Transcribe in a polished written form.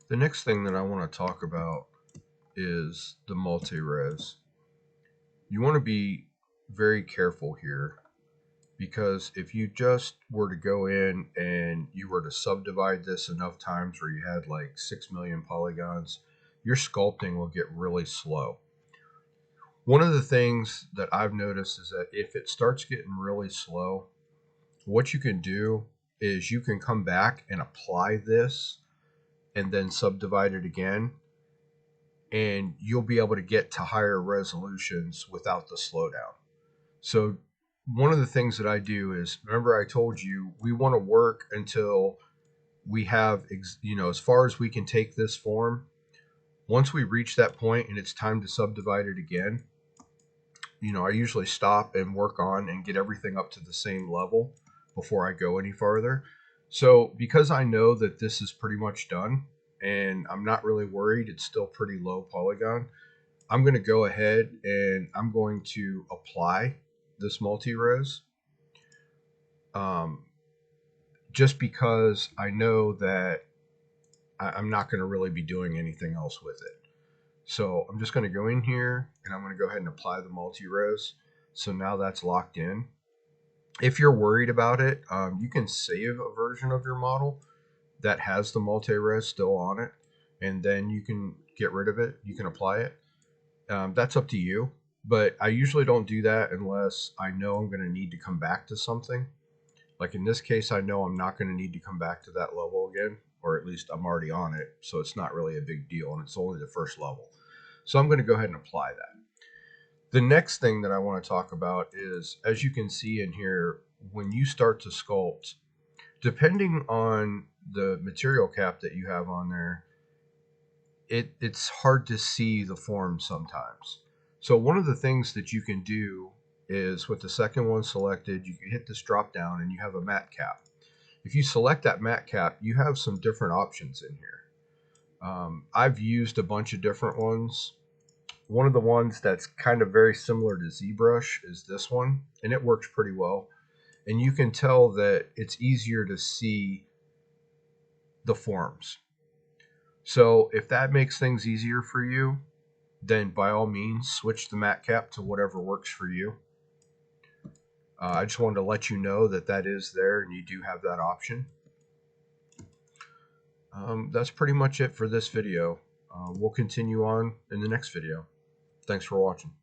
The next thing that I want to talk about is the multi-res. You want to be very careful here because if you just were to go in and you were to subdivide this enough times where you had like 6 million polygons, your sculpting will get really slow. One of the things that I've noticed is that if it starts getting really slow, what you can do is you can come back and apply this and then subdivide it again, and you'll be able to get to higher resolutions without the slowdown. So one of the things that I do is, remember I told you we want to work until we have, as far as we can take this form. Once we reach that point and it's time to subdivide it again, I usually stop and work on and get everything up to the same level before I go any farther. So because I know that this is pretty much done and I'm not really worried, it's still pretty low polygon, I'm going to go ahead and I'm going to apply this multi-res, just because I know that I'm not going to really be doing anything else with it. So I'm just going to go in here and I'm going to go ahead and apply the multi-res. So now that's locked in. If you're worried about it, you can save a version of your model that has the multi-res still on it, and then you can get rid of it. You can apply it. That's up to you. But I usually don't do that unless I know I'm going to need to come back to something. Like in this case, I know I'm not going to need to come back to that level again, or at least I'm already on it, so it's not really a big deal, and it's only the first level. So I'm going to go ahead and apply that. The next thing that I want to talk about is, as you can see in here, when you start to sculpt, depending on the material cap that you have on there, it's hard to see the form sometimes. So one of the things that you can do is, with the second one selected, you can hit this drop down and you have a matte cap. If you select that matte cap, you have some different options in here. I've used a bunch of different ones. One of the ones that's kind of very similar to ZBrush is this one, and it works pretty well. And you can tell that it's easier to see the forms. So if that makes things easier for you, then by all means, switch the matte cap to whatever works for you. I just wanted to let you know that that is there and you do have that option. That's pretty much it for this video. We'll continue on in the next video. Thanks for watching.